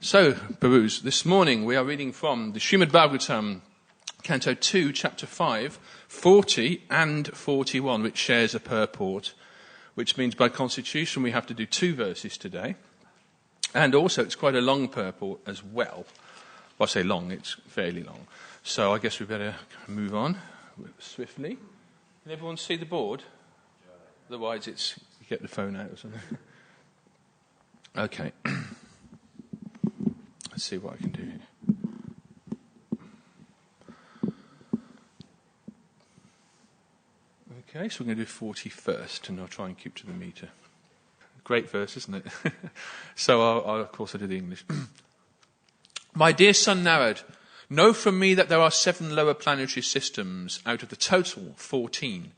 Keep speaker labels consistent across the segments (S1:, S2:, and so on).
S1: So, Baruz, this morning we are reading from the Srimad Bhagavatam, Canto 2, Chapter 5, 40 and 41, which shares a purport, which means by constitution we have to do 2 verses today. And also it's quite a long purport as well. Well, I say long, it's fairly long. So I guess we better move on swiftly. Can everyone see the board? Otherwise it's, you get the phone out or something. Okay. Let's see what I can do here. Okay, so we're going to do 40 first, and I'll try and keep to the meter. Great verse, isn't it? So I'll of course, I'll do the English. My dear son Narad, know from me that there are 7 lower planetary systems out of the total 14.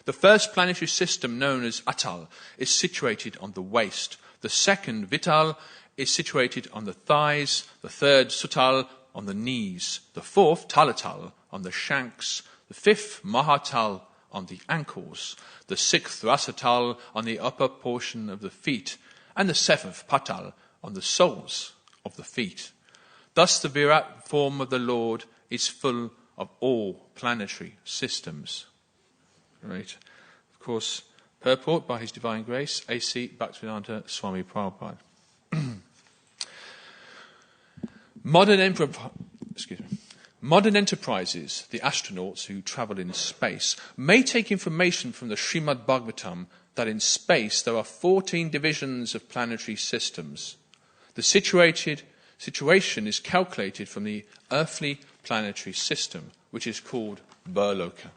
S1: The first planetary system, known as Atal, is situated on the waist. The second, Vital, is situated on the thighs, the third, Sutal, on the knees, the fourth, Talatal, on the shanks, the fifth, Mahatal, on the ankles, the 6th, Rasatal, on the upper portion of the feet, and the 7th, Patal, on the soles of the feet. Thus the Virat form of the Lord is full of all planetary systems. Right. Of course, purport by His Divine Grace, A.C. Bhaktivedanta Swami Prabhupada. Modern enterprises, the astronauts who travel in space, may take information from the Srimad Bhagavatam that in space there are 14 divisions of planetary systems. The situation is calculated from the earthly planetary system, which is called Burloka.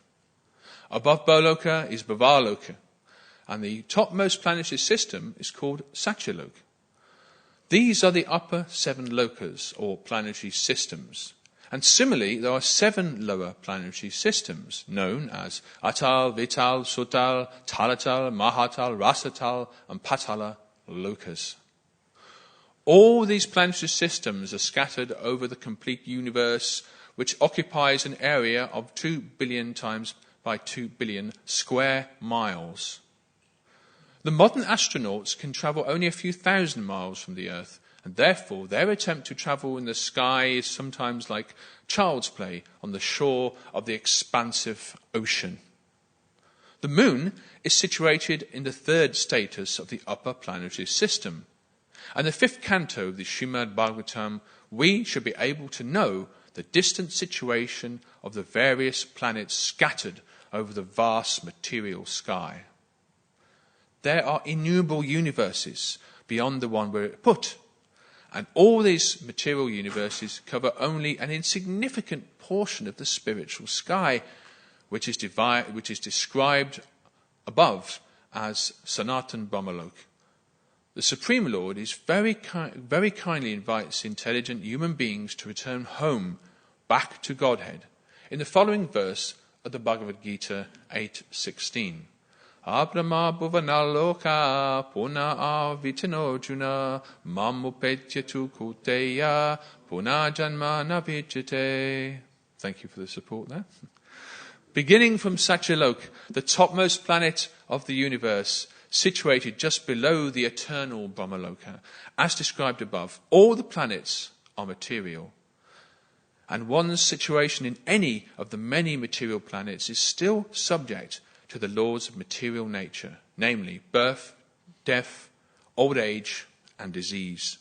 S1: Above Burloka is Bhavaloka, and the topmost planetary system is called Satyaloka. These are the upper 7 lokas, or planetary systems. And similarly, there are 7 lower planetary systems, known as Atal, Vital, Sutal, Talatal, Mahatal, Rasatal, and Patala lokas. All these planetary systems are scattered over the complete universe, which occupies an area of 2 billion times by 2 billion square miles. The modern astronauts can travel only a few thousand miles from the Earth, and therefore their attempt to travel in the sky is sometimes like child's play on the shore of the expansive ocean. The Moon is situated in the 3rd status of the upper planetary system. And the 5th canto of the Srimad Bhagavatam, we should be able to know the distant situation of the various planets scattered over the vast material sky. There are innumerable universes beyond the one we're put, and all these material universes cover only an insignificant portion of the spiritual sky, which is described above as Sanatan Brahmalok. The Supreme Lord is very kindly invites intelligent human beings to return home, back to Godhead, in the following verse of the Bhagavad Gita 8:16. Abrahma bhuvanaloka puna avitanojuna mamupetyatu kuteya puna janma navijate. Thank you for the support there. Beginning from Satyaloka, the topmost planet of the universe, situated just below the eternal Brahmaloka, as described above, all the planets are material. And one's situation in any of the many material planets is still subject to the laws of material nature, namely birth, death, old age, and disease.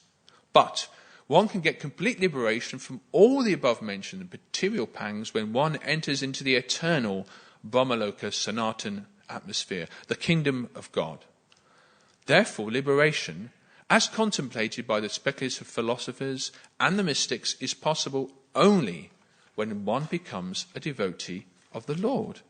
S1: But one can get complete liberation from all the above-mentioned material pangs when one enters into the eternal Brahmaloka Sanatan atmosphere, the kingdom of God. Therefore, liberation, as contemplated by the speculative philosophers and the mystics, is possible only when one becomes a devotee of the Lord.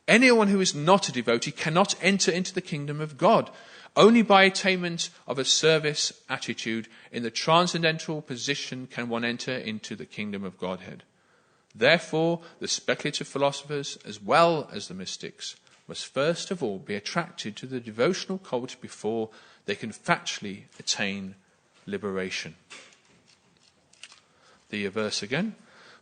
S1: Anyone who is not a devotee cannot enter into the kingdom of God. Only by attainment of a service attitude in the transcendental position can one enter into the kingdom of Godhead. Therefore, the speculative philosophers, as well as the mystics, must first of all be attracted to the devotional cult before they can factually attain liberation. The verse again.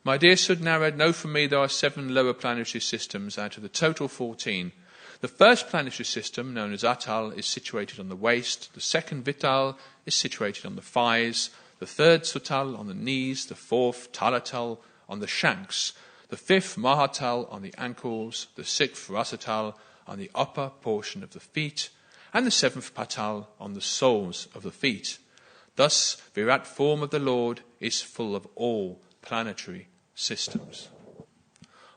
S1: My dear Sud Narad, know from me there are 7 lower planetary systems out of the total 14. The first planetary system, known as Atal, is situated on the waist. The second, Vital, is situated on the thighs. the third sutal on the knees, the fourth talatal on the shanks, the fifth mahatal on the ankles, the sixth rasatal on the upper portion of the feet, and the seventh patal on the soles of the feet. Thus, Virat form of the Lord is full of all planetary systems.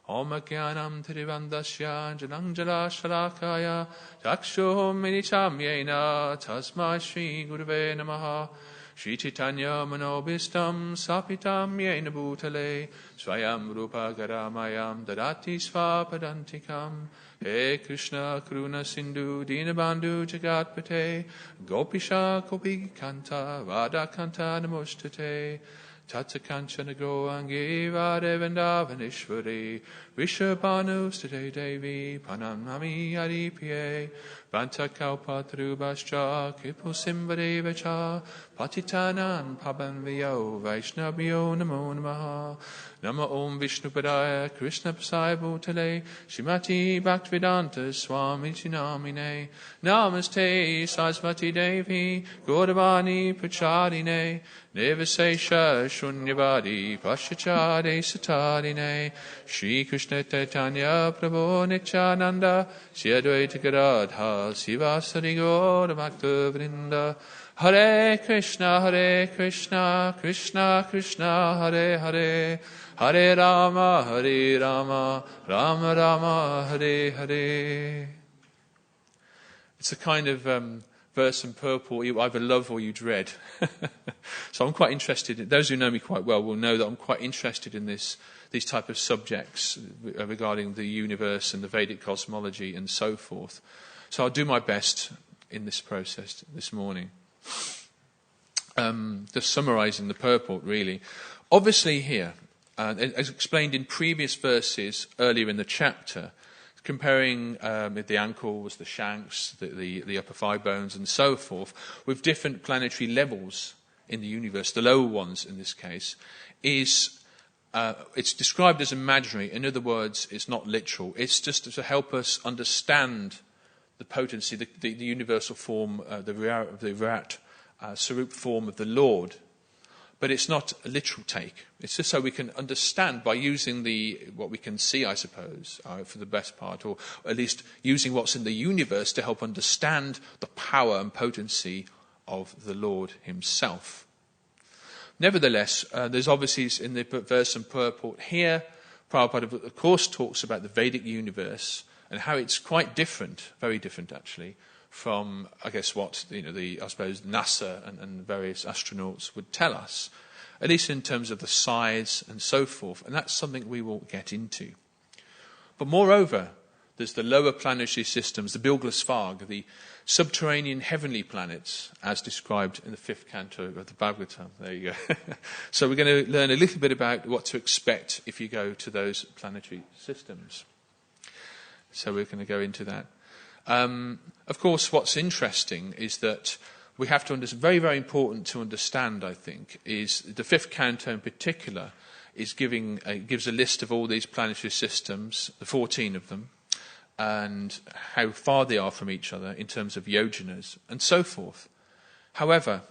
S1: Om Jnanam Tirivandasya Janangjala Shalakaya Chakshuhum Militam Yena Tasmai Shri Gurave Namaha Shri Chaitanya Manobhistam Sapitam Yena Bhutale Swayam Rupa Garamayam Dadati Svapadantikam He Krishna Karuna Sindhu Dinabandhu Jagatpate Gopisha Gopi Kanta Radha Kanta Namostate Tatsakanchana Goangi Vadevandavanishvari Vishabhanu State Devi Panamami Aripiye Banta Kalpatrubascha Kipusimvadevacha Patitanan Pabanviyo Vaishnavyo Namo Namaha Nama Om Vishnupadaya Krishna Pasai Bhutale Shrimati Bhaktivedanta Swami Chinamine Namaste Sarasvati Devi Gaudavani Prachadine Nivasesha Shunyavadi Pashachade Satadine Shri Krishna Chaitanya Prabhu Nityananda Shri Advaita Gadadha Sivasari Gaura Bhakta Vrinda Hare Krishna Krishna Krishna Hare Hare Hare Rama Rama Rama Hare Hare. It's a kind of verse and purport you either love or you dread. So I'm quite interested. Those who know me quite well will know that I'm quite interested in these type of subjects regarding the universe and the Vedic cosmology and so forth. So I'll do my best in this process this morning. Just summarising the purport, really. Obviously here, as explained in previous verses earlier in the chapter, comparing the ankles, the shanks, the upper thigh bones, and so forth, with different planetary levels in the universe, the lower ones in this case, it's described as imaginary. In other words, it's not literal. It's just to help us understand the potency, the universal form, the Virat Sarup form of the Lord. But it's not a literal take. It's just so we can understand by using what we can see, I suppose, for the best part, or at least using what's in the universe to help understand the power and potency of the Lord himself. Nevertheless, there's obviously in the verse and purport here, Prabhupada of course talks about the Vedic universe and how it's quite different, very different actually, from, I guess, what I suppose NASA and various astronauts would tell us, at least in terms of the size and so forth, and that's something we will get into. But moreover, there's the lower planetary systems, the Bilgasvarga, the subterranean heavenly planets, as described in the 5th canto of the Bhagavatam. There you go. So we're going to learn a little bit about what to expect if you go to those planetary systems. So we're going to go into that. Of course, what's interesting is that we have to understand, very, very important to understand, I think, is the 5th canto in particular is gives a list of all these planetary systems, the 14 of them, and how far they are from each other in terms of yojanas and so forth. However,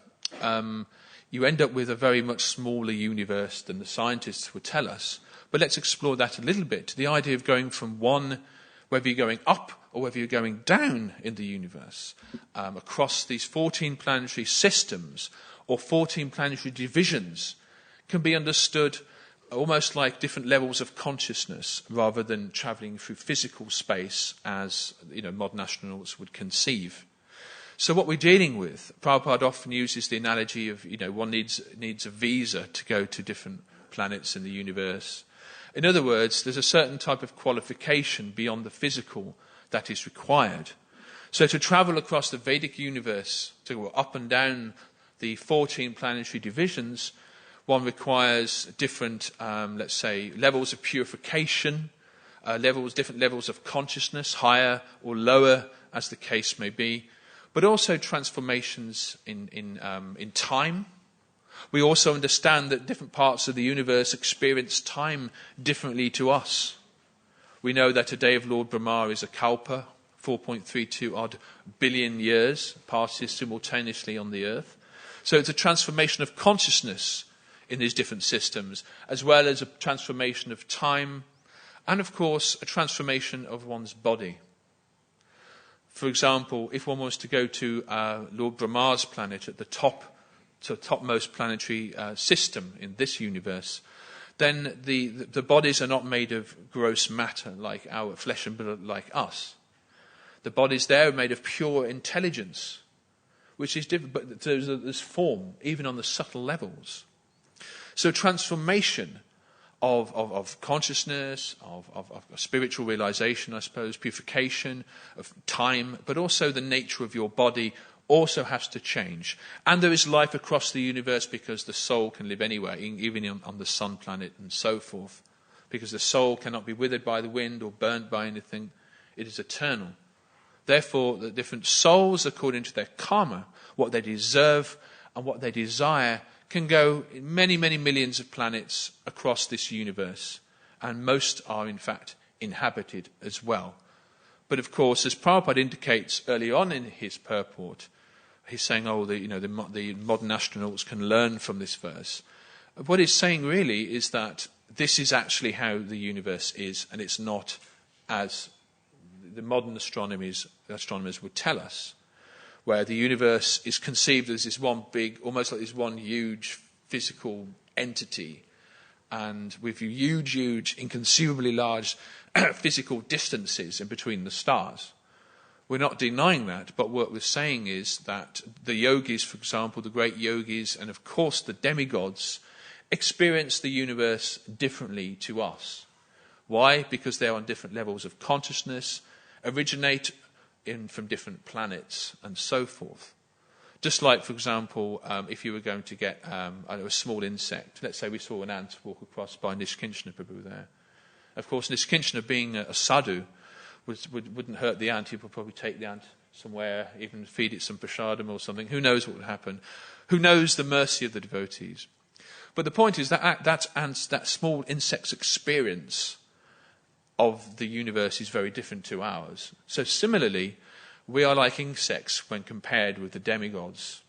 S1: you end up with a very much smaller universe than the scientists would tell us. But let's explore that a little bit. The idea of going from one, whether you're going up or whether you're going down in the universe, across these 14 planetary systems or 14 planetary divisions, can be understood almost like different levels of consciousness rather than travelling through physical space as modern astronauts would conceive. So what we're dealing with, Prabhupada often uses the analogy of one needs a visa to go to different planets in the universe. In other words, there's a certain type of qualification beyond the physical that is required. So to travel across the Vedic universe, to go up and down the 14 planetary divisions, one requires different, let's say, levels of purification, different levels of consciousness, higher or lower, as the case may be, but also transformations in time. We also understand that different parts of the universe experience time differently to us. We know that a day of Lord Brahma is a kalpa, 4.32 odd billion years passes simultaneously on the earth. So it's a transformation of consciousness in these different systems, as well as a transformation of time, and of course a transformation of one's body. For example, if one was to go to Lord Brahma's planet at the topmost planetary system in this universe, then the bodies are not made of gross matter like our flesh and blood, like us. The bodies there are made of pure intelligence, which is different, but there's form, even on the subtle levels. So transformation of consciousness, of spiritual realization, I suppose, purification, of time, but also the nature of your body also has to change. And there is life across the universe because the soul can live anywhere, even on the sun planet and so forth. Because the soul cannot be withered by the wind or burnt by anything. It is eternal. Therefore, the different souls, according to their karma, what they deserve and what they desire, can go in many, many millions of planets across this universe. And most are, in fact, inhabited as well. But of course, as Prabhupada indicates early on in his purport, he's saying, the modern astronauts can learn from this verse. What he's saying really is that this is actually how the universe is, and it's not as the modern astronomers would tell us, where the universe is conceived as this one big, almost like this one huge physical entity, and with huge, inconceivably large physical distances in between the stars. We're not denying that, but what we're saying is that the yogis, for example, the great yogis, and of course the demigods, experience the universe differently to us. Why? Because they're on different levels of consciousness, originate from different planets, and so forth. Just like, for example, if you were going to get a small insect, let's say we saw an ant walk across by Nishkinshana Prabhu there. Of course, Nishkinshana, being a sadhu, wouldn't hurt the ant. He would probably take the ant somewhere, even feed it some prasadam or something. Who knows what would happen? Who knows the mercy of the devotees? But the point is that small insect's experience of the universe is very different to ours. So similarly, we are like insects when compared with the demigods.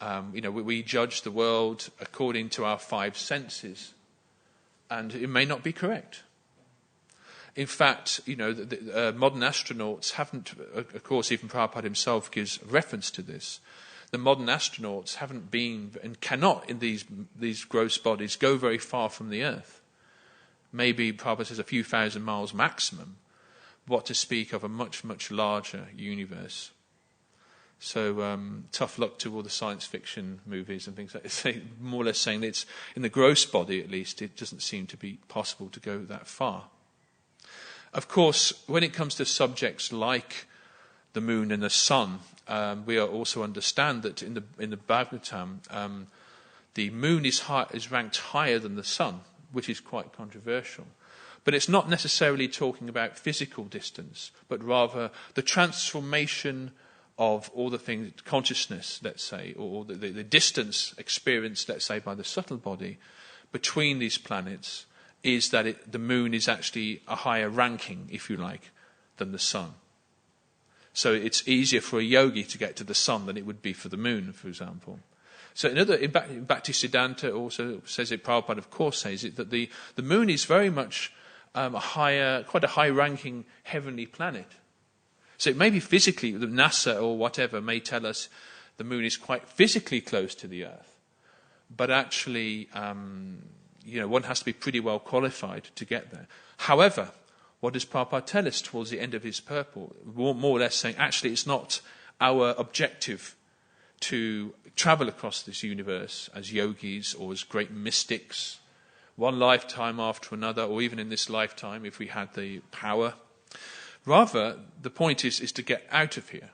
S1: We judge the world according to our five senses, and it may not be correct. In fact, the modern astronauts haven't, of course, even Prabhupada himself gives reference to this. The modern astronauts haven't been and cannot, in these gross bodies, go very far from the Earth. Maybe Prabhupada says a few thousand miles maximum. What to speak of a much, much larger universe. So tough luck to all the science fiction movies and things like that. More or less saying that it's, in the gross body at least, it doesn't seem to be possible to go that far. Of course, when it comes to subjects like the moon and the sun, we also understand that in the Bhagavatam, the moon is ranked higher than the sun, which is quite controversial. But it's not necessarily talking about physical distance, but rather the transformation of all the things, consciousness, let's say, or the distance experienced, let's say, by the subtle body between these planets, is that the moon is actually a higher ranking, if you like, than the sun. So it's easier for a yogi to get to the sun than it would be for the moon, for example. So in Bhaktisiddhanta also says it, Prabhupada of course says it, that the moon is very much quite a high-ranking heavenly planet. So it may be physically, the NASA or whatever may tell us the moon is quite physically close to the Earth, but actually, one has to be pretty well qualified to get there. However, what does Prabhupada tell us towards the end of his purport? More or less saying, actually, it's not our objective to travel across this universe as yogis or as great mystics, one lifetime after another, or even in this lifetime if we had the power. Rather, the point is to get out of here.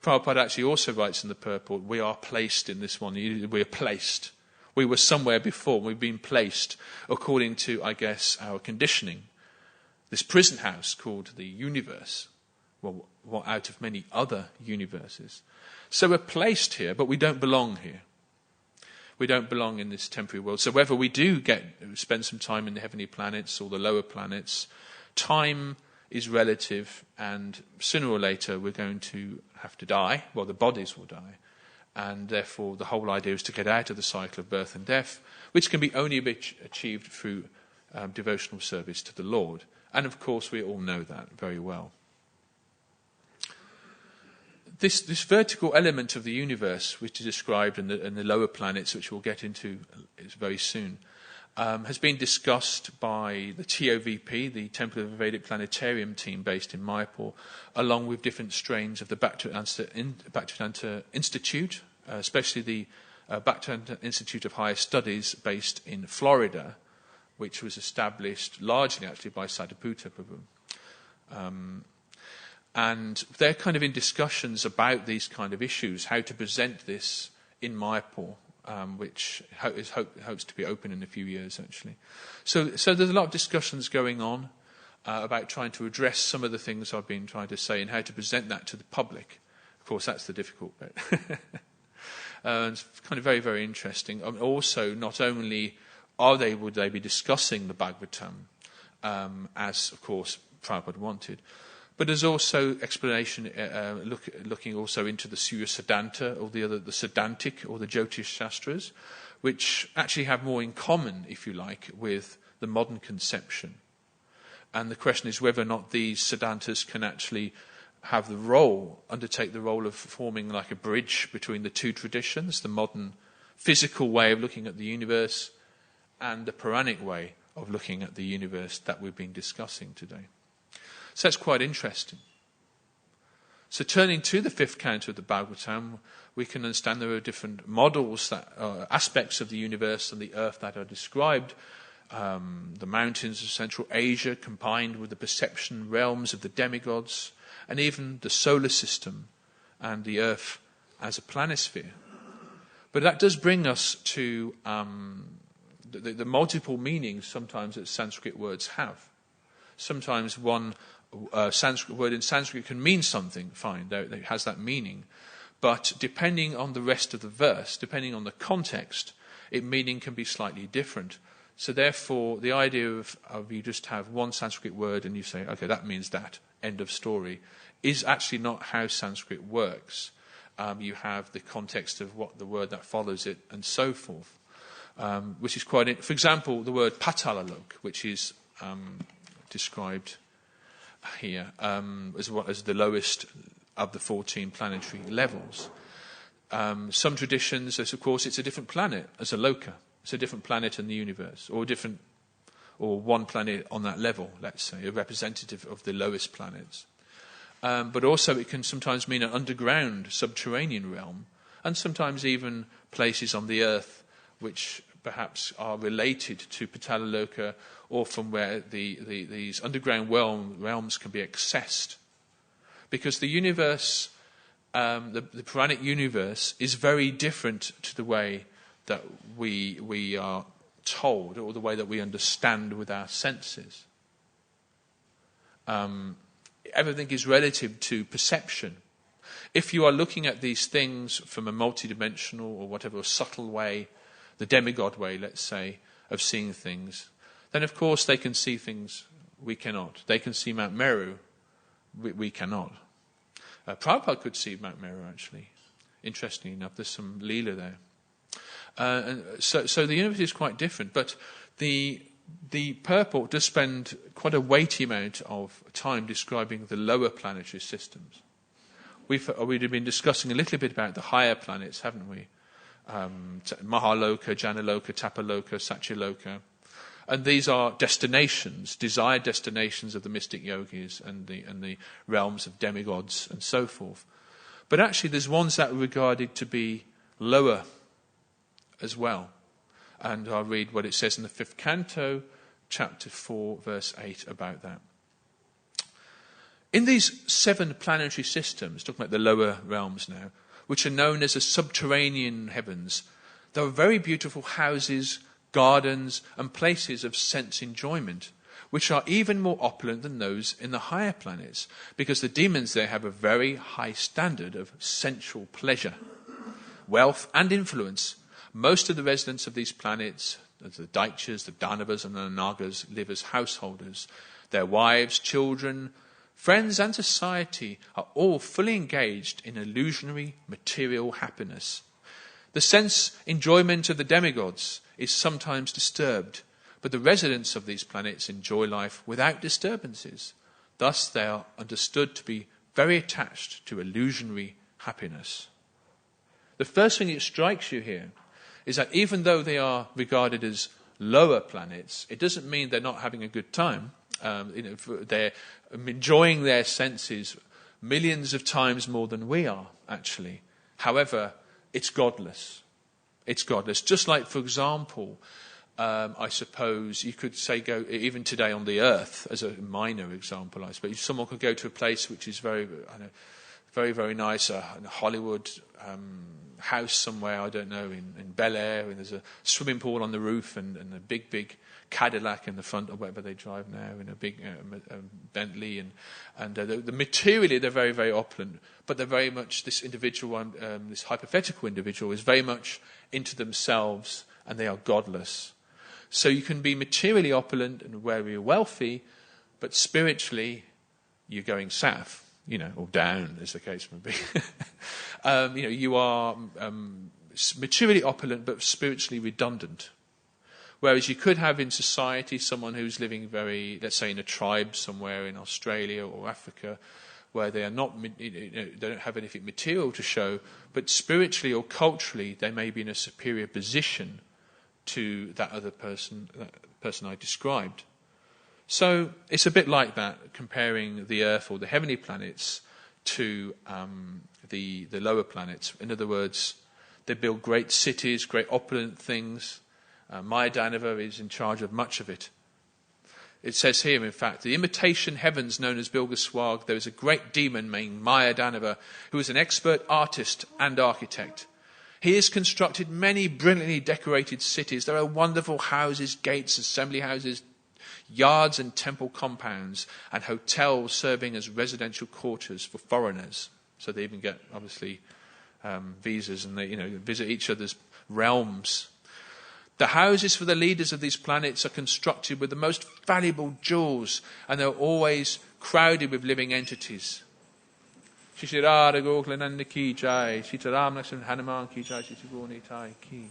S1: Prabhupada actually also writes in the purport, we are placed in this one. We are placed. We were somewhere before. We've been placed according to, I guess, our conditioning. This prison house called the universe. Well, out of many other universes. So we're placed here, but we don't belong here. We don't belong in this temporary world. So whether we do spend some time in the heavenly planets or the lower planets, time is relative, and sooner or later we're going to have to die. Well, the bodies will die. and therefore the whole idea is to get out of the cycle of birth and death, which can be only achieved through devotional service to the Lord. And of course we all know that very well. This vertical element of the universe, which is described in the lower planets, which we'll get into very soon, has been discussed by the TOVP, the Temple of the Vedic Planetarium team based in Mayapur, along with different strains of the Bhaktivedanta Institute, especially the Bhaktivedanta Institute of Higher Studies based in Florida, which was established largely actually by Sadhuputta Prabhu. And they're kind of in discussions about these kind of issues, how to present this in Mayapur, which hopes to be open in a few years, actually. So there's a lot of discussions going on about trying to address some of the things I've been trying to say and how to present that to the public. Of course, that's the difficult bit. It's kind of very, very interesting. Also, not only would they be discussing the Bhagavatam, as, of course, Prabhupada wanted, but there's also explanation, looking also into the Surya Siddhanta, or the Siddhantic, or the Jyotish Shastras, which actually have more in common, if you like, with the modern conception. And the question is whether or not these Siddhantas can actually undertake the role of forming like a bridge between the two traditions, the modern physical way of looking at the universe and the Puranic way of looking at the universe that we've been discussing today. So that's quite interesting. So turning to the fifth canto of the Bhagavatam, we can understand there are different models, aspects of the universe and the earth that are described. The mountains of Central Asia combined with the perception realms of the demigods, and even the solar system and the earth as a planisphere. But that does bring us to the multiple meanings sometimes that Sanskrit words have. Sometimes one Sanskrit word in Sanskrit can mean something, fine, it has that meaning. But depending on the rest of the verse, depending on the context, meaning can be slightly different. So therefore, the idea of you just have one Sanskrit word and you say, okay, that means that, end of story, is actually not how Sanskrit works. You have the context of what the word that follows it and so forth, which is quite... For example, the word patalalok, which is described here as the lowest of the 14 planetary levels. Some traditions, of course, it's a different planet as a loka. It's a different planet in the universe, or one planet on that level, let's say, a representative of the lowest planets. But also it can sometimes mean an underground, subterranean realm, and sometimes even places on the earth which perhaps are related to Patalaloka, or from where these underground realms can be accessed. Because the universe, the Puranic universe, is very different to the way that we are told, or the way that we understand with our senses. Everything is relative to perception. If you are looking at these things from a multidimensional or whatever subtle way, the demigod way, let's say, of seeing things, then of course they can see things we cannot. They can see Mount Meru, we cannot. Prabhupada could see Mount Meru, actually. Interestingly enough, there's some Leela there. So the universe is quite different, but the purport does spend quite a weighty amount of time describing the lower planetary systems. We've been discussing a little bit about the higher planets, haven't we? Mahaloka, Janaloka, Tapaloka, Satyaloka. And these are destinations, desired destinations of the mystic yogis and the realms of demigods and so forth. But actually there's ones that are regarded to be lower as well. And I'll read what it says in the 5th canto, chapter 4, verse 8 about that. In these 7 planetary systems, talking about the lower realms now, which are known as the subterranean heavens, there are very beautiful houses, gardens, and places of sense enjoyment, which are even more opulent than those in the higher planets, because the demons there have a very high standard of sensual pleasure, wealth, and influence. Most of the residents of these planets, the Daityas, the Danavas, and the Nagas, live as householders. Their wives, children, friends, and society are all fully engaged in illusionary material happiness The sense enjoyment of the demigods is sometimes disturbed, but the residents of these planets enjoy life without disturbances. Thus they are understood to be very attached to illusionary happiness. The first thing that strikes you here is that even though they are regarded as lower planets, it doesn't mean they're not having a good time. They're enjoying their senses millions of times more than we are, actually. However, it's godless. It's godless. Just like, for example, I suppose you could say go even today on the Earth, as a minor example, I suppose. Someone could go to a place which is very, very, very nice, a Hollywood house somewhere, I don't know, in Bel Air, and there's a swimming pool on the roof and a big Cadillac in the front, or whatever they drive now, in a big Bentley, and the materially they're very, very opulent, but they're very much, this individual, this hypothetical individual is very much into themselves, and they are godless. So you can be materially opulent and very wealthy, but spiritually you're going south, or down, as the case may be. You are materially opulent, but spiritually redundant. Whereas you could have in society someone who's living very, let's say, in a tribe somewhere in Australia or Africa, where they are not, they don't have anything material to show, but spiritually or culturally they may be in a superior position to that other person, I described. So it's a bit like that, comparing the Earth or the heavenly planets to the lower planets. In other words, they build great cities, great opulent things. Maya Danova is in charge of much of it. It says here, in fact, the imitation heavens known as Bilgeswag, there is a great demon named Maya Danova, who is an expert artist and architect. He has constructed many brilliantly decorated cities. There are wonderful houses, gates, assembly houses, yards and temple compounds, and hotels serving as residential quarters for foreigners. So they even get, obviously, visas, and they visit each other's realms. The houses for the leaders of these planets are constructed with the most valuable jewels, and they're always crowded with living entities. Shishirada Goklananda Ki Jai, Sitaram Hanuman Ki Jai, Shishigoni Tai Ki.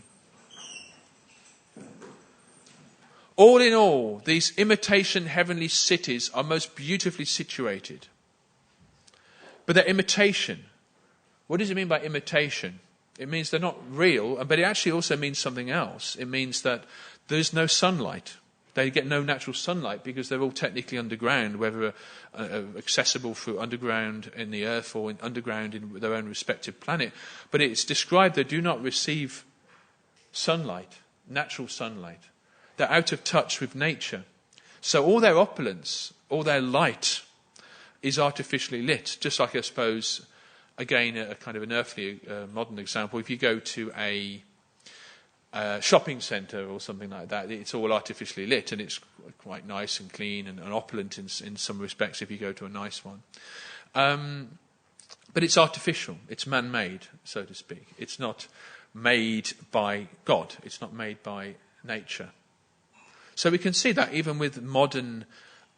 S1: All in all, these imitation heavenly cities are most beautifully situated. But they're imitation. What does it mean by imitation? It means they're not real, but it actually also means something else. It means that there's no sunlight. They get no natural sunlight because they're all technically underground, whether accessible through underground in the Earth or underground in their own respective planet. But it's described they do not receive sunlight, natural sunlight. They're out of touch with nature. So all their opulence, all their light is artificially lit, just like, I suppose, again, a kind of an earthly modern example. If you go to a shopping centre or something like that, it's all artificially lit, and it's quite nice and clean and opulent in some respects if you go to a nice one. But it's artificial. It's man-made, so to speak. It's not made by God. It's not made by nature. So we can see that even with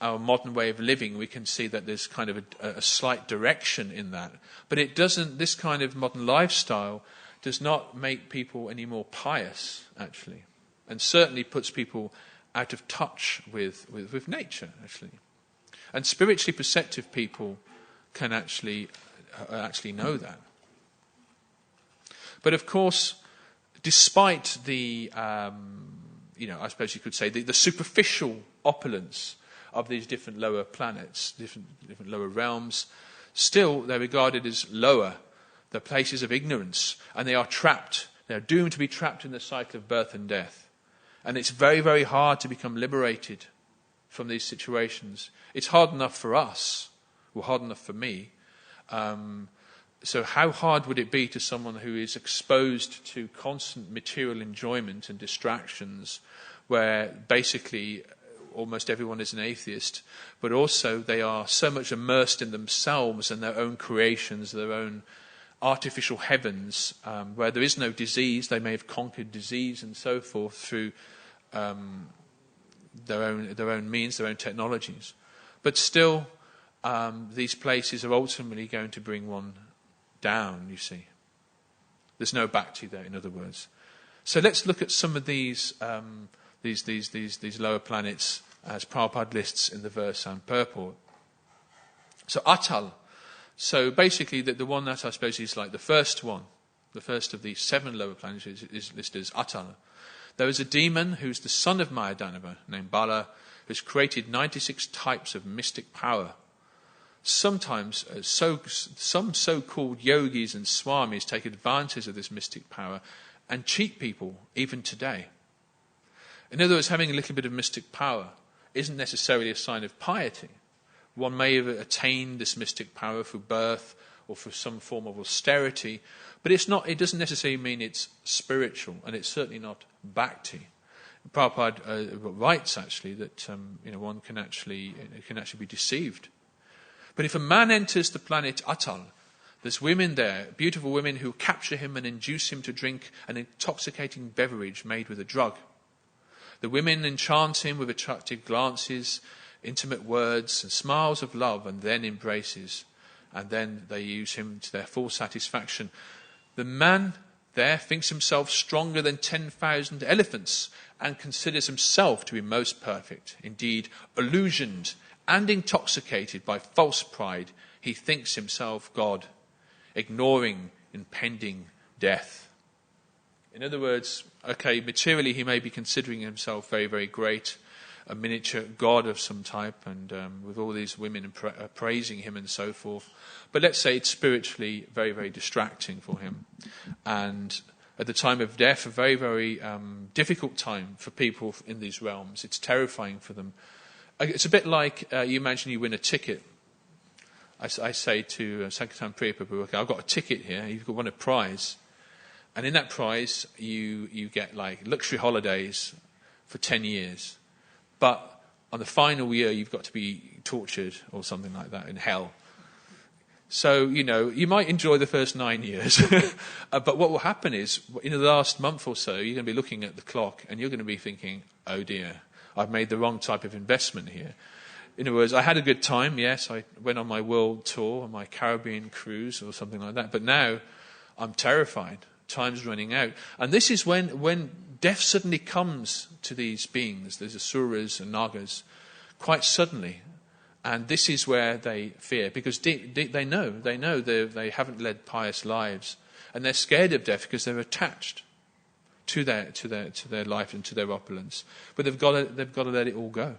S1: our modern way of living, we can see that there's kind of a slight direction in that. But it doesn't, this kind of modern lifestyle does not make people any more pious, actually. And certainly puts people out of touch with nature, actually. And spiritually perceptive people can actually know that. But of course, despite the, I suppose you could say, the superficial opulence of these different lower planets, different lower realms, still they're regarded as lower. They're places of ignorance, and they are trapped. They are doomed to be trapped in the cycle of birth and death. And it's very, very hard to become liberated from these situations. It's hard enough for us, or hard enough for me. So how hard would it be to someone who is exposed to constant material enjoyment and distractions, where basically almost everyone is an atheist, but also they are so much immersed in themselves and their own creations, their own artificial heavens, where there is no disease. They may have conquered disease and so forth through their own means, their own technologies. But still, these places are ultimately going to bring one down, you see. There's no bhakti there, in other words. So let's look at some of these lower planets as Prabhupada lists in the verse and purport. So Atal. So basically the one that I suppose is like the first one, the first of these 7 lower planets is listed as Atal. There is a demon who's the son of Mayadanava named Bala, who's created 96 types of mystic power. Sometimes some so-called yogis and swamis take advantage of this mystic power and cheat people even today. In other words, having a little bit of mystic power isn't necessarily a sign of piety. One may have attained this mystic power through birth or through some form of austerity, but it doesn't necessarily mean it's spiritual, and it's certainly not bhakti. Prabhupada writes actually that one can actually be deceived. But if a man enters the planet Atal, there's women there, beautiful women, who capture him and induce him to drink an intoxicating beverage made with a drug. The women enchant him with attractive glances, intimate words, and smiles of love, and then embraces. And then they use him to their full satisfaction. The man there thinks himself stronger than 10,000 elephants and considers himself to be most perfect. Indeed, illusioned and intoxicated by false pride, he thinks himself God, ignoring impending death. In other words, materially he may be considering himself very, very great, a miniature god of some type, and with all these women praising him and so forth. But let's say it's spiritually very, very distracting for him. And at the time of death, a very, very difficult time for people in these realms. It's terrifying for them. It's a bit like you imagine you win a ticket. I say to Sankirtan Priya Prabhu, okay, I've got a ticket here, you've won a prize. And in that prize, you get like luxury holidays for 10 years. But on the final year, you've got to be tortured or something like that in hell. So, you might enjoy the first 9 years. But what will happen is, in the last month or so, you're going to be looking at the clock and you're going to be thinking, oh dear, I've made the wrong type of investment here. In other words, I had a good time, yes. I went on my world tour, on my Caribbean cruise or something like that. But now I'm terrified. Time's running out. And this is when death suddenly comes to these beings, these asuras and nagas, quite suddenly. And this is where they fear, because they know they haven't led pious lives. And they're scared of death because they're attached to their life and to their opulence. But they've got to let it all go.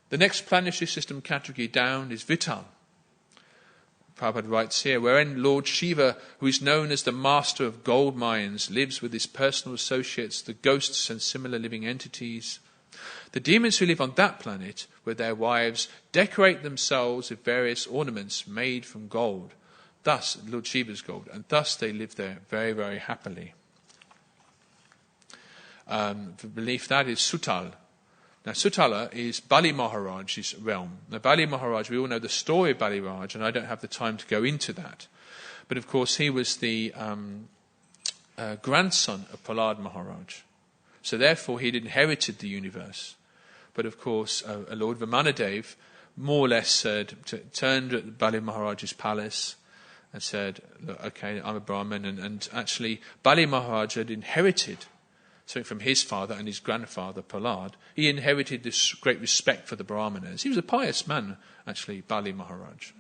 S1: The next planetary system category down is Vital. Prabhupada writes here, wherein Lord Shiva, who is known as the master of gold mines, lives with his personal associates, the ghosts and similar living entities. The demons who live on that planet with their wives decorate themselves with various ornaments made from gold, thus Lord Shiva's gold, and thus they live there very, very happily. The belief that is Sutal. Now, Sutala is Bali Maharaj's realm. Now, Bali Maharaj, we all know the story of Bali Maharaj, and I don't have the time to go into that. But, of course, he was the grandson of Prahlad Maharaj. So, therefore, he had inherited the universe. But, of course, Lord Vamanadev more or less turned at Bali Maharaj's palace and said, look, okay, I'm a Brahmin. And actually, Bali Maharaj had inherited something from his father and his grandfather, Prahlad. He inherited this great respect for the Brahmanas. He was a pious man, actually, Bali Maharaj.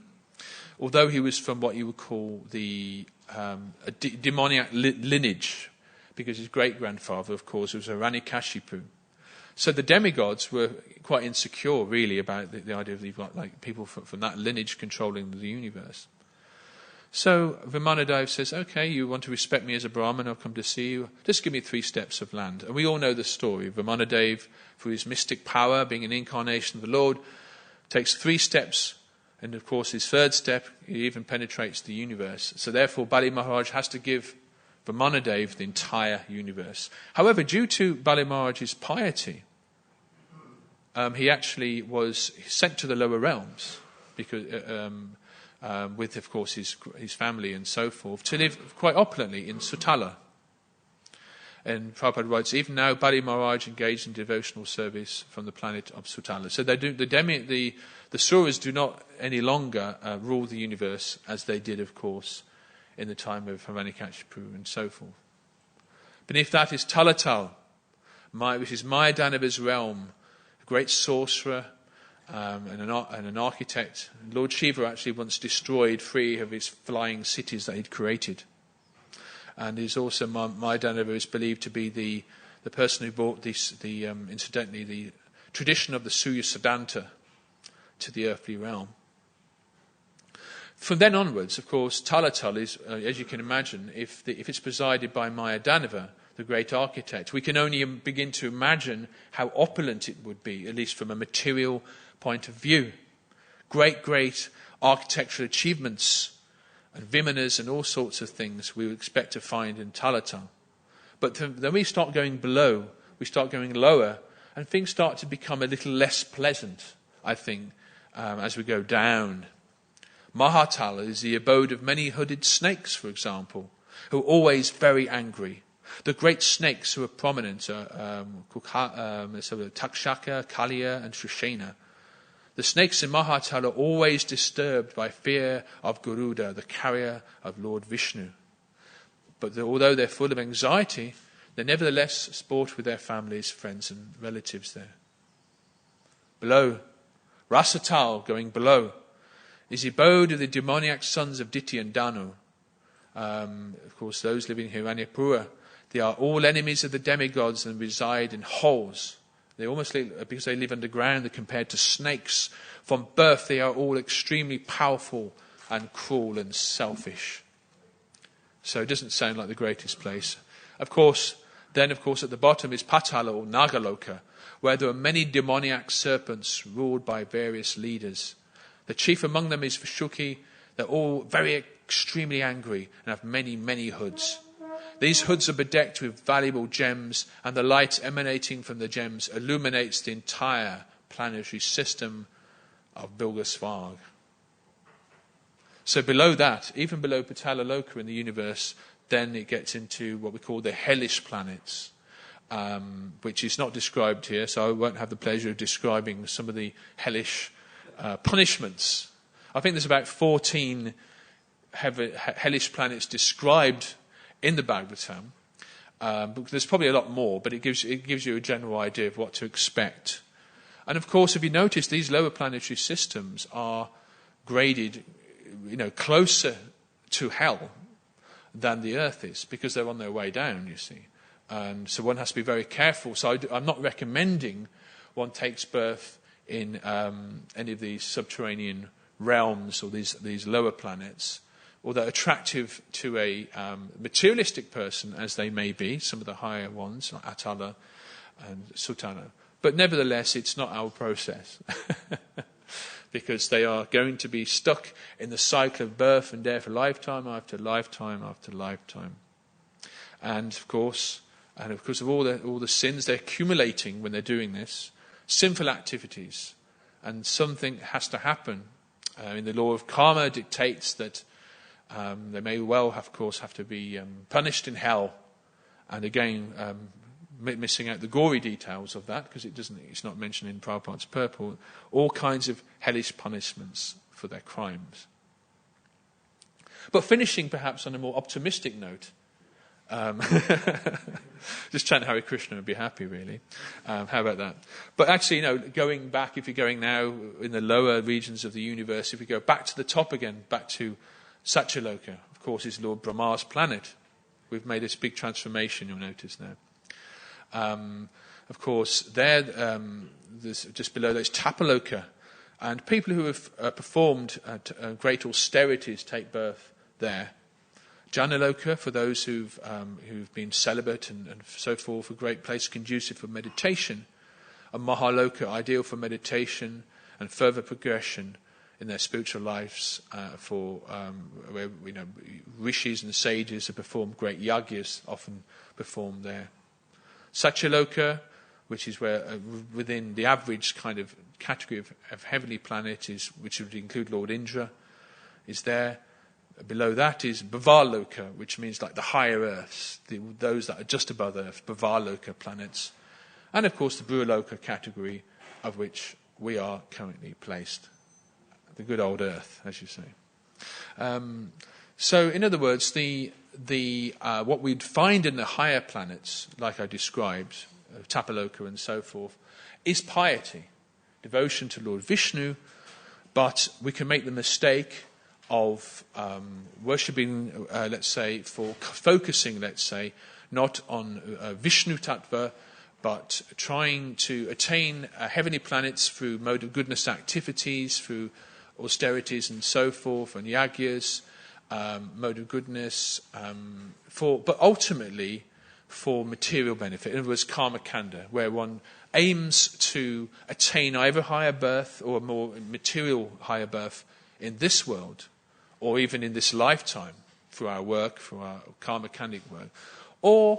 S1: Although he was from what you would call a demoniac lineage, because his great-grandfather, of course, was Hiranyakashipu. So the demigods were quite insecure, really, about the idea of you've got like people from that lineage controlling the universe. So Vamanadev says, okay, you want to respect me as a Brahmin, I'll come to see you. Just give me 3 steps of land. And we all know the story. Vamanadev, through his mystic power, being an incarnation of the Lord, takes 3 steps. And of course, his 3rd step, he even penetrates the universe. So therefore, Bali Maharaj has to give Vamanadev the entire universe. However, due to Bali Maharaj's piety, he actually was sent to the lower realms, because with, of course, his family and so forth, to live quite opulently in Sutala. And Prabhupada writes, even now, Bali Maharaj engaged in devotional service from the planet of Sutala. So they do, the Suras do not any longer rule the universe as they did, of course, in the time of Hiranyakashipu and so forth. Beneath that is Talatal, which is Mayadanava's realm, a great sorcerer and an architect. Lord Shiva actually once destroyed 3 of his flying cities that he'd created. And he's also, Mayadanava is believed to be the person who brought incidentally, the tradition of the Suya Siddhanta to the earthly realm. From then onwards, of course, Talatal is, as you can imagine, if it's presided by Mayadanava, the great architect, we can only begin to imagine how opulent it would be, at least from a material point of view. Great, great architectural achievements and vimanas and all sorts of things we would expect to find in Talatal. But then we start going below, we start going lower, and things start to become a little less pleasant, I think, as we go down. Mahatal is the abode of many hooded snakes, for example, who are always very angry. The great snakes who are prominent are Takshaka, Kaliya, and Trishena. The snakes in Mahatal are always disturbed by fear of Garuda, the carrier of Lord Vishnu. But although they're full of anxiety, they nevertheless sport with their families, friends, and relatives there. Below, Rasatal, going below, is the abode of the demoniac sons of Diti and Danu. Of course, those living in Hiranyapura, they are all enemies of the demigods and reside in holes. They almost because they live underground, they're compared to snakes. From birth, they are all extremely powerful and cruel and selfish. So it doesn't sound like the greatest place. Of course, at the bottom is Patala or Nagaloka, where there are many demoniac serpents ruled by various leaders. The chief among them is Vishuki. They're all very extremely angry and have many, many hoods. These hoods are bedecked with valuable gems, and the light emanating from the gems illuminates the entire planetary system of Bilgasvarg. So below that, even below Patalaloka in the universe, then it gets into what we call the hellish planets, which is not described here, so I won't have the pleasure of describing some of the hellish punishments. I think there's about 14 hellish planets described in the Bhagavatam. There's probably a lot more, but it gives you a general idea of what to expect. And of course, if you notice, these lower planetary systems are graded, closer to hell than the Earth is, because they're on their way down, you see. And so one has to be very careful. So I'm not recommending one takes birth in any of these subterranean realms or these lower planets, although attractive to a materialistic person as they may be, some of the higher ones, like Atala and Sutana. But nevertheless, it's not our process. Because they are going to be stuck in the cycle of birth and death, lifetime after lifetime after lifetime. And of course of all the sins they're accumulating when they're doing this, sinful activities, and something has to happen. In the law of karma dictates that they may well, have to be punished in hell. And again, missing out the gory details of that, because it's not mentioned in Prabhupada's purport, all kinds of hellish punishments for their crimes. But finishing perhaps on a more optimistic note, just chant Hare Krishna and be happy, really. How about that? But actually, going back, if you're going now in the lower regions of the universe, if we go back to the top again, back to Satyaloka, of course, is Lord Brahma's planet. We've made this big transformation, you'll notice now. Of course, there's just below there's Tapaloka, and people who have performed great austerities take birth there. Janaloka, for those who've been celibate and so forth, a great place conducive for meditation. And Mahaloka, ideal for meditation and further progression in their spiritual lives, where rishis and sages have performed great yagyas, often performed there. Satyaloka, which is where within the average kind of category of heavenly planet which would include Lord Indra, is there. Below that is Bhavaloka, which means like the higher earths, those that are just above Earth, Bhavaloka planets. And of course the Bhuraloka category, of which we are currently placed. The good old Earth, as you say. So, in other words, what we'd find in the higher planets, like I described, Tapaloka and so forth, is piety, devotion to Lord Vishnu, but we can make the mistake of worshipping, let's say, focusing, let's say, not on Vishnu Tattva, but trying to attain heavenly planets through mode of goodness activities, through austerities and so forth, and yagyas, mode of goodness, but ultimately for material benefit. In other words, karma kanda, where one aims to attain either higher birth or a more material higher birth in this world, or even in this lifetime, through our work, through our karma kandic work, or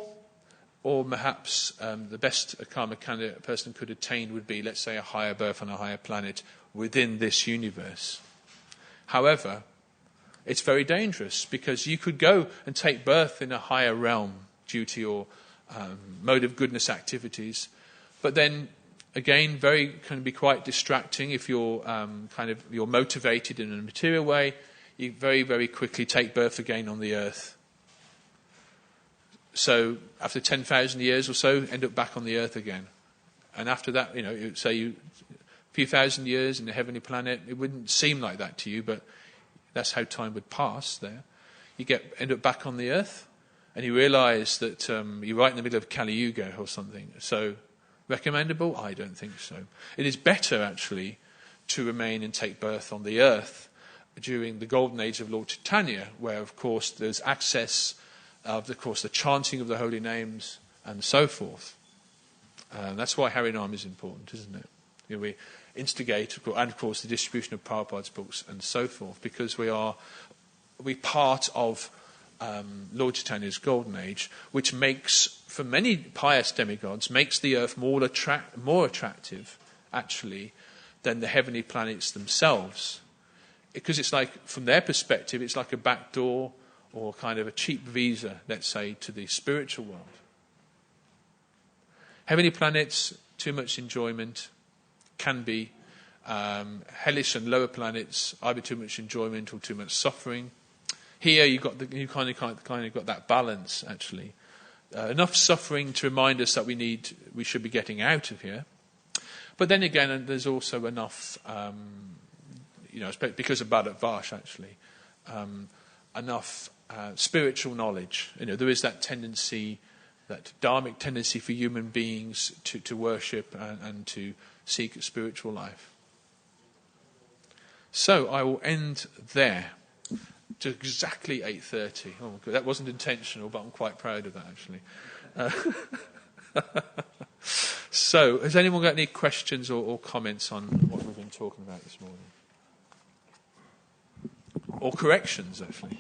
S1: perhaps the best a karma kanda person could attain would be, let's say, a higher birth on a higher planet within this universe. However, it's very dangerous, because you could go and take birth in a higher realm due to your mode of goodness activities, but then again, can be quite distracting if you're you're motivated in a material way. You very, very quickly take birth again on the earth. So after 10,000 years or so, end up back on the earth again. And after that, a few thousand years in a heavenly planet, it wouldn't seem like that to you, but that's how time would pass there. You end up back on the earth, and you realise that you're right in the middle of Kali Yuga or something. So, recommendable? I don't think so. It is better, actually, to remain and take birth on the earth during the golden age of Lord Chaitanya, where, of course, there's access of, course, the chanting of the holy names and so forth. That's why Harinam is important, isn't it? We instigate, and of course, the distribution of Prabhupada's books and so forth, because we're part of Lord Chaitanya's golden age, which makes, for many pious demigods, makes the earth more attractive, actually, than the heavenly planets themselves. Because it's like, from their perspective, it's like a back door or kind of a cheap visa, let's say, to the spiritual world. Heavenly planets, too much enjoyment, can be. Hellish and lower planets, either too much enjoyment or too much suffering. Here you kind of got that balance, actually. Enough suffering to remind us that we should be getting out of here. But then again, there's also enough, because of Bharat Vash, actually, enough spiritual knowledge. There is that tendency, that dharmic tendency for human beings to worship and to seek a spiritual life. So I will end there to exactly 8:30. Oh, good. That wasn't intentional, but I'm quite proud of that, actually. So, has anyone got any questions or comments on what we've been talking about this morning? Or corrections, actually?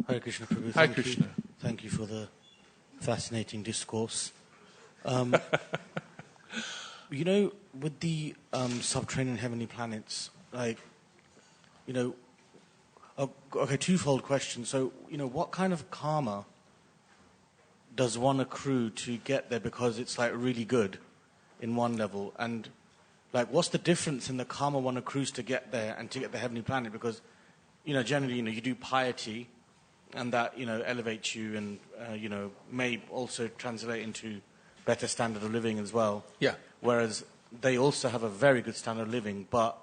S2: Hare Krishna Prabhu.
S1: Hare Krishna.
S2: Thank you for the fascinating discourse. With the subterranean heavenly planets, twofold question. So, what kind of karma does one accrue to get there, because it's really good in one level? And what's the difference in the karma one accrues to get there and to get the heavenly planet? Because, generally, you do piety, and that, elevates you and, may also translate into better standard of living as well.
S1: Yeah.
S2: Whereas they also have a very good standard of living, but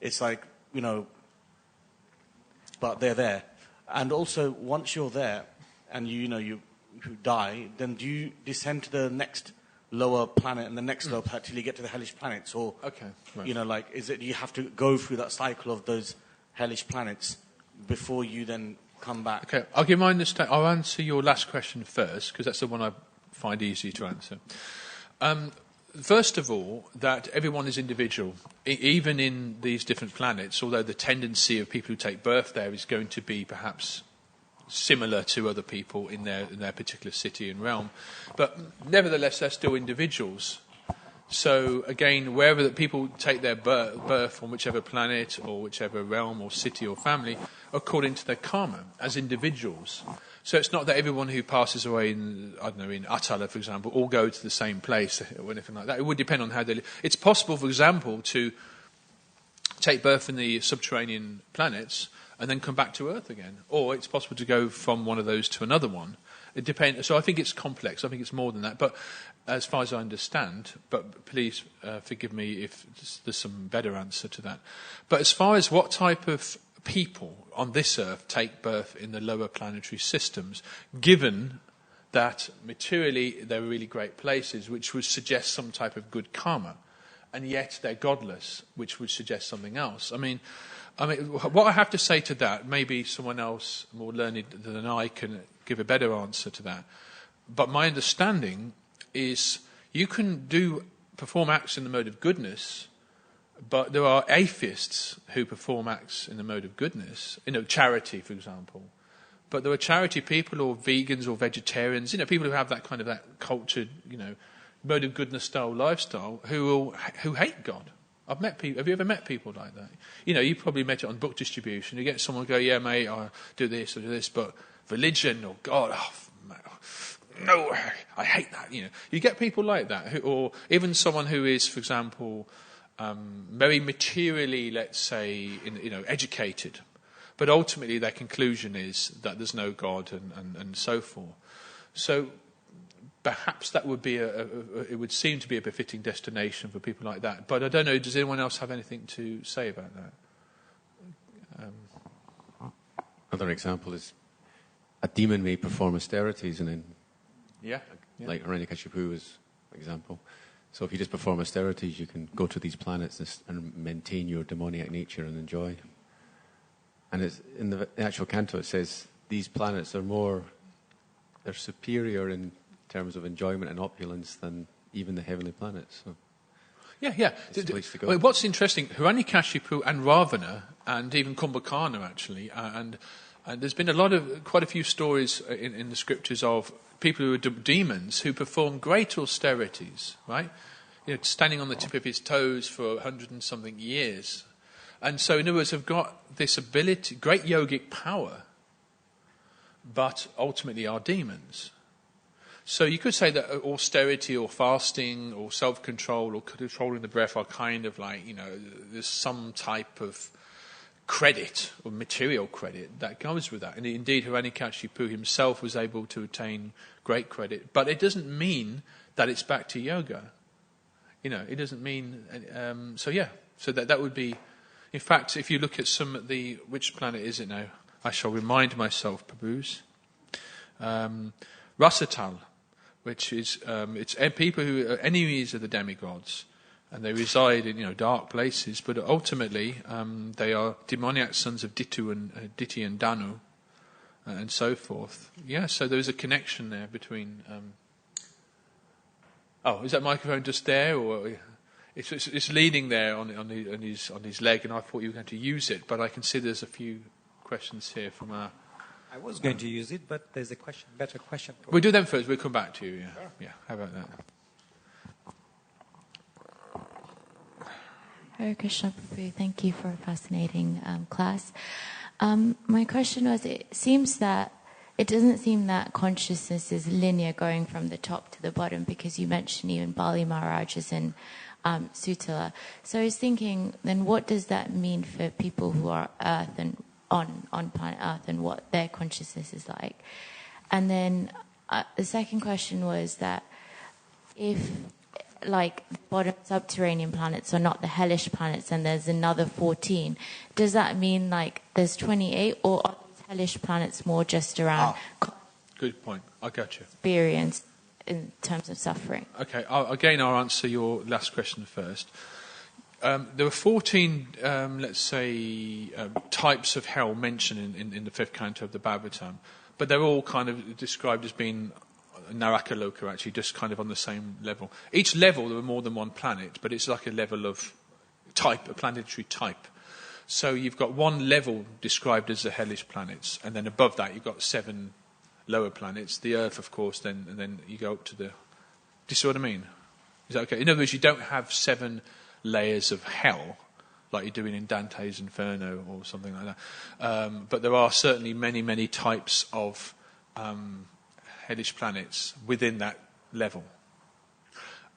S2: it's but they're there. And also, once you're there and you die, then do you descend to the next lower planet and the next lower planet till you get to the hellish planets? Or,
S1: okay, right.
S2: Is it you have to go through that cycle of those hellish planets before you then come back?
S1: Okay, I'll answer your last question first, because that's the one I find easy to answer. First of all, that everyone is individual, even in these different planets, although the tendency of people who take birth there is going to be perhaps similar to other people in their particular city and realm. But nevertheless, they're still individuals. So again, wherever that people take their birth on whichever planet or whichever realm or city or family, according to their karma, as individuals. So it's not that everyone who passes away in Atala, for example, all go to the same place or anything like that. It would depend on how they live. It's possible, for example, to take birth in the subterranean planets and then come back to Earth again. Or it's possible to go from one of those to another one. It depends. So I think it's complex. I think it's more than that. But as far as I understand, but please forgive me if there's some better answer to that. But as far as what type of people on this Earth take birth in the lower planetary systems, given that materially they're really great places, which would suggest some type of good karma, and yet they're godless, which would suggest something else. I mean, what I have to say to that, maybe someone else more learned than I can give a better answer to that. But my understanding is you can perform acts in the mode of goodness, but there are atheists who perform acts in the mode of goodness, charity, for example. But there are charity people or vegans or vegetarians, people who have that kind of that cultured, mode of goodness style lifestyle who hate God. I've met people. Have you ever met people like that? You probably met it on book distribution. You get someone go, yeah, mate, I do this, but religion or God, no, I hate that. You get people like that, or even someone who is, for example, very materially, let's say, educated. But ultimately, their conclusion is that there's no God and so forth. So perhaps that would be it would seem to be a befitting destination for people like that. But I don't know. Does anyone else have anything to say about that?
S3: Another example is a demon may perform austerities, and then like Hiranyakashipu is an example. So if you just perform austerities, you can go to these planets and maintain your demoniac nature and enjoy. And it's, in the actual canto, it says these planets they're superior in terms of enjoyment and opulence than even the heavenly planets. So it's a place to go.
S1: Well, what's interesting, Hiranyakashipu and Ravana, and even Kumbhakarna actually, and there's been quite a few stories in the scriptures of people who are demons who perform great austerities, right? Standing on the tip of his toes for 100 and something years. And so, in other words, have got this ability, great yogic power, but ultimately are demons. So you could say that austerity or fasting or self-control or controlling the breath are kind of like, there's some type of credit or material credit that goes with that. And indeed, Hiranyakashipu himself was able to attain great credit. But it doesn't mean that it's back to yoga. It doesn't mean... So that would be... In fact, if you look at which planet is it now? I shall remind myself, Prabhus. Rasatal, which is it's people who are enemies of the demigods, and they reside in dark places. But ultimately, they are demoniac sons of Diti and Danu, and so forth. Yeah, so there is a connection there between. Is that microphone just there, or? It's leaning there on his leg, and I thought you were going to use it, but I can see there's a few questions here from our...
S4: I was going to use it, but there's a better question.
S1: We'll do them first. We'll come back to you. Yeah, sure. Yeah. How about that?
S5: Hare Krishna Prabhu, thank you for a fascinating class. My question was: it doesn't seem that consciousness is linear, going from the top to the bottom, because you mentioned even Bali Maharaj's in Sutala. So I was thinking, then what does that mean for people who are Earth and on planet Earth, and what their consciousness is like? And then the second question was that if, like, bottom subterranean planets are not the hellish planets and there's another 14, does that mean like there's 28, or are these hellish planets more just around
S1: good point. I got you.
S5: Experience in terms of suffering? Okay,
S1: I'll answer your last question first. There were 14, let's say, types of hell mentioned in the fifth canto of the Bhagavatam, but they're all kind of described as being Narakaloka, actually, just kind of on the same level. Each level, there were more than one planet, but it's like a level of type, a planetary type. So you've got one level described as the hellish planets, and then above that you've got 7 lower planets, the Earth, of course, and then you go up to the... Do you see what I mean? Is that okay? In other words, you don't have 7 layers of hell like you're doing in Dante's Inferno or something like that. But there are certainly many, many types of hellish planets within that level.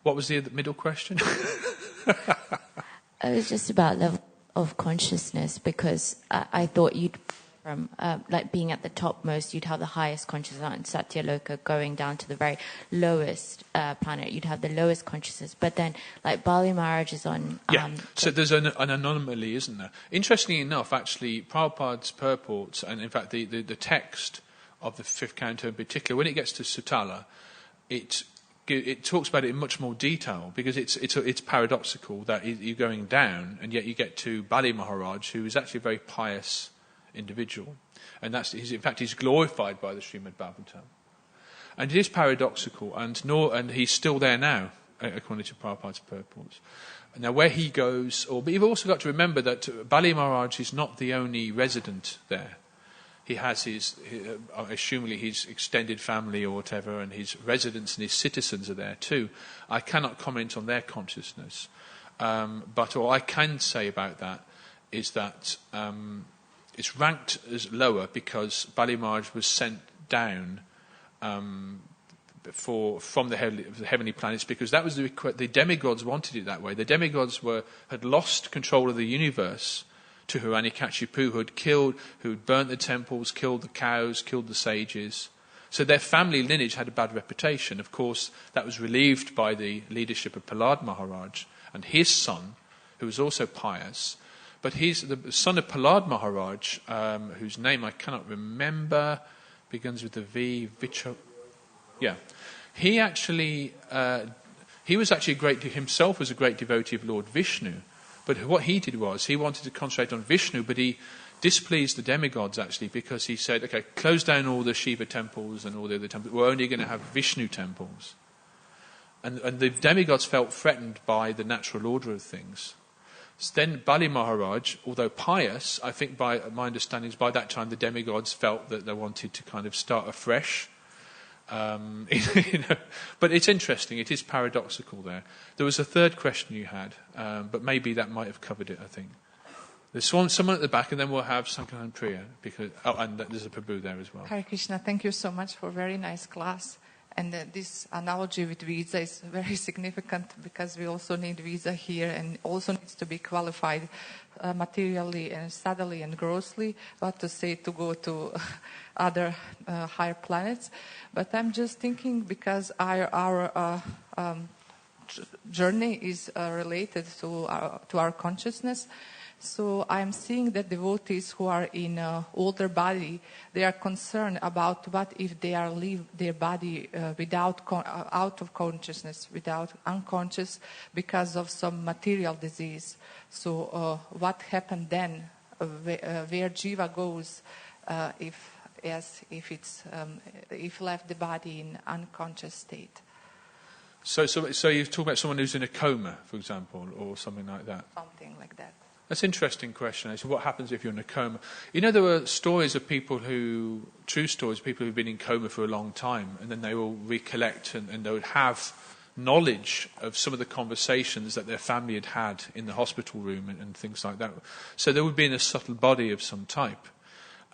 S1: What was the middle question?
S5: It was just about level of consciousness, because I thought you'd from like being at the topmost, you'd have the highest consciousness, and Satyaloka going down to the very lowest planet, you'd have the lowest consciousness. But then, like Bali Maharaj is on.
S1: So there's an anomaly, isn't there? Interestingly enough, actually, Prabhupada's purports, and in fact the text of the fifth canto in particular, when it gets to Sutala, it talks about it in much more detail, because it's paradoxical that you're going down, and yet you get to Bali Maharaj, who is actually a very pious individual, and in fact he's glorified by the Srimad Bhagavatam, and it is paradoxical, and he's still there now, according to Prabhupada's purports. Now, where he goes, but you've also got to remember that Bali Maharaj is not the only resident there. He has assumably his extended family or whatever, and his residents and his citizens are there too. I cannot comment on their consciousness, but all I can say about that is that it's ranked as lower because Bali Maharaj was sent down from the heavenly planets, because that was the demigods wanted it that way. The demigods had lost control of the universe to Hiranyakashipu, who had burnt the temples, killed the cows, killed the sages. So their family lineage had a bad reputation. Of course, that was relieved by the leadership of Prahlad Maharaj and his son, who was also pious. But he's the son of Prahlad Maharaj, whose name I cannot remember, begins with the V. He actually, he was actually himself was a great devotee of Lord Vishnu. But what he did was, he wanted to concentrate on Vishnu, but he displeased the demigods actually, because he said, okay, close down all the Shiva temples and all the other temples. We're only going to have Vishnu temples. And the demigods felt threatened by the natural order of things. So then Bali Maharaj, although pious, I think by my understanding is by that time the demigods felt that they wanted to kind of start afresh. But it's interesting, it is paradoxical there. There was a third question you had, but maybe that might have covered it, I think. There's someone at the back, and then we'll have Sankaran Priya, and there's a Prabhu there as well.
S6: Hare Krishna, thank you so much for a very nice class. And this analogy with visa is very significant, because we also need visa here, and also needs to be qualified materially and subtly and grossly, but to say to go to other higher planets. But I'm just thinking, because our journey is related to our consciousness. So I'm seeing that devotees who are in older body, they are concerned about what if they are leave their body out of consciousness, without unconscious, because of some material disease. So what happened then? Where jiva goes if left the body in unconscious state?
S1: So you're talking about someone who's in a coma, for example, or something like that?
S6: Something like that.
S1: That's an interesting question. So what happens if you're in a coma? There were stories of people true stories, people who've been in coma for a long time, and then they will recollect and they would have knowledge of some of the conversations that their family had had in the hospital room and things like that. So they would be in a subtle body of some type.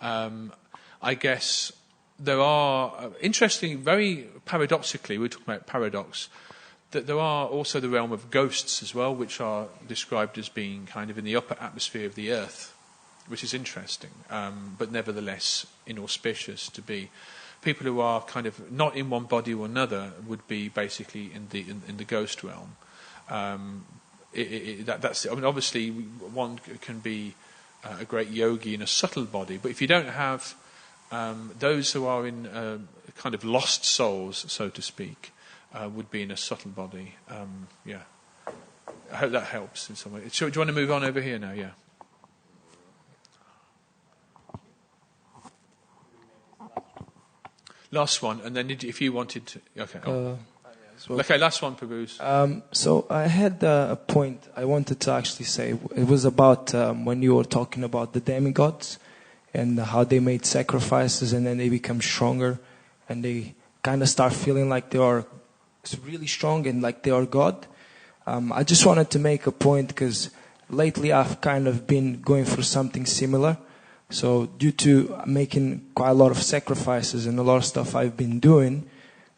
S1: I guess there are, interestingly, very paradoxically, we're talking about paradox, that there are also the realm of ghosts as well, which are described as being kind of in the upper atmosphere of the earth, which is interesting, but nevertheless inauspicious to be. People who are kind of not in one body or another would be basically in the ghost realm. Obviously, one can be a great yogi in a subtle body, but if you don't have those who are in kind of lost souls, so to speak, would be in a subtle body. I hope that helps in some way. So, do you want to move on over here now? Yeah. Last one, and then if you wanted to... Okay. Okay, last one, Prabhu.
S7: So I had a point I wanted to actually say. It was about when you were talking about the demigods and how they made sacrifices and then they become stronger and they kind of start feeling like they are really strong and like they are God. I just wanted to make a point because lately I've kind of been going through something similar. So due to making quite a lot of sacrifices and a lot of stuff I've been doing,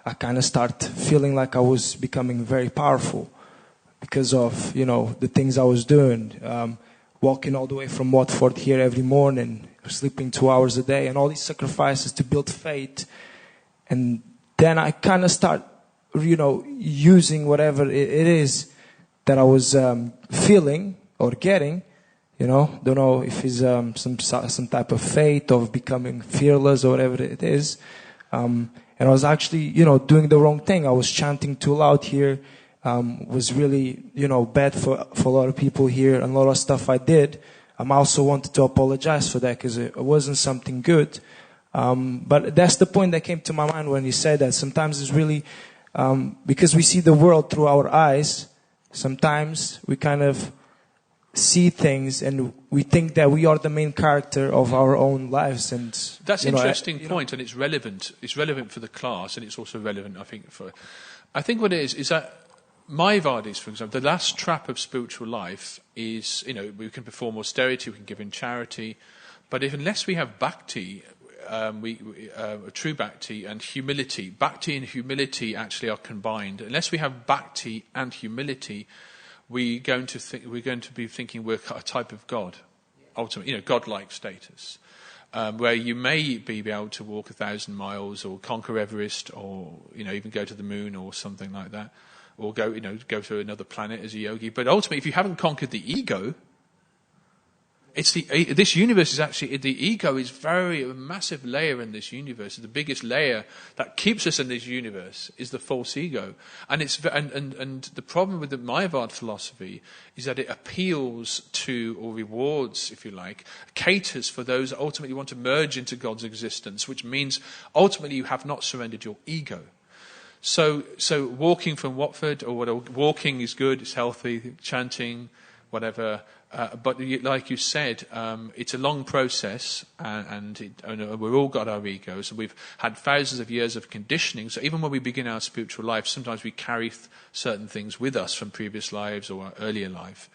S7: I kind of start feeling like I was becoming very powerful because of, the things I was doing. walking all the way from Watford here every morning, sleeping 2 hours a day, and all these sacrifices to build faith. And then I kind of start, using whatever it is that I was feeling or getting. Don't know if it's some type of faith of becoming fearless or whatever it is. And I was actually, doing the wrong thing. I was chanting too loud here. Was really, bad for a lot of people here, and a lot of stuff I did. I also wanted to apologize for that because it wasn't something good. But that's the point that came to my mind when you said that. Sometimes it's really, because we see the world through our eyes, sometimes we kind of see things and we think that we are the main character of our own lives. And
S1: that's an interesting point, and it's relevant. It's relevant for the class, and it's also relevant, I think, I think what it is that Mayavadis, for example, the last trap of spiritual life is, we can perform austerity, we can give in charity, but unless we have bhakti, true bhakti and humility actually are combined. Unless we have bhakti and humility, we're going to be thinking we're a type of God, ultimately, God-like status, where you may be able to walk 1,000 miles or conquer Everest or even go to the moon or something like that, or go to another planet as a yogi. But ultimately, if you haven't conquered the ego, this universe is actually, the ego is a massive layer in this universe. The biggest layer that keeps us in this universe is the false ego. And and the problem with the Mayavad philosophy is that it appeals to, or rewards, if you like, caters for those that ultimately want to merge into God's existence, which means ultimately you have not surrendered your ego. So walking from Watford, or walking is good, it's healthy, chanting, whatever. But like you said, it's a long process, and we've all got our egos, and we've had thousands of years of conditioning. So even when we begin our spiritual life, sometimes we carry certain things with us from previous lives or our earlier life.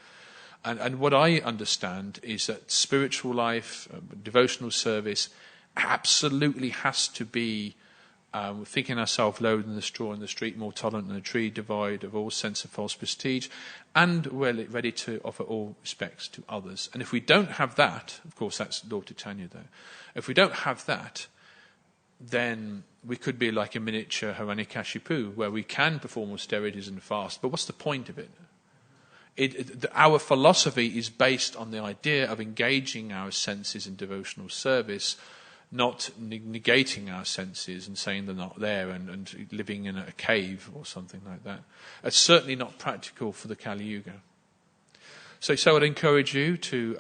S1: And what I understand is that spiritual life, devotional service, absolutely has to be thinking ourselves lower than the straw in the street, more tolerant than a tree, devoid of all sense of false prestige, and we're ready to offer all respects to others. And if we don't have that, of course that's Lord Titania though, if we don't have that, then we could be like a miniature Hiranyakashipu, where we can perform austerities and fast, but what's the point of it? Our philosophy is based on the idea of engaging our senses in devotional service, not negating our senses and saying they're not there and living in a cave or something like that. It's certainly not practical for the Kali Yuga. So I'd encourage you to,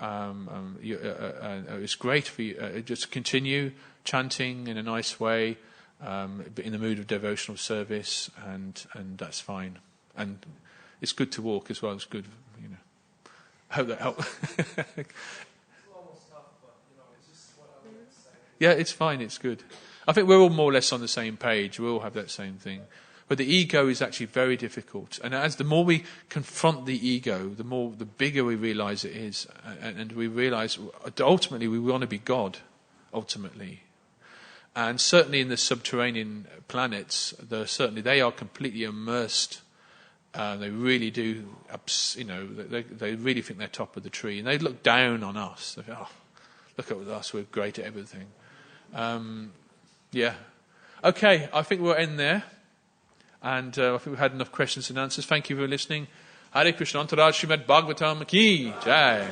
S1: it's great for you, just continue chanting in a nice way, in the mood of devotional service, and that's fine. And it's good to walk as well. It's good, I hope that helps. Yeah, it's fine, it's good. I think we're all more or less on the same page. We all have that same thing. But the ego is actually very difficult. And the more we confront the ego, the bigger we realize it is. And we realize ultimately we want to be God, ultimately. And certainly in the subterranean planets, they are completely immersed. They really do, they really think they're top of the tree. And they look down on us. They think, look at us, we're great at everything. Yeah. Okay, I think we'll end there. And I think we've had enough questions and answers. Thank you for listening. Hare Krishna. Antaraj Srimad Bhagavatam Ki Jai.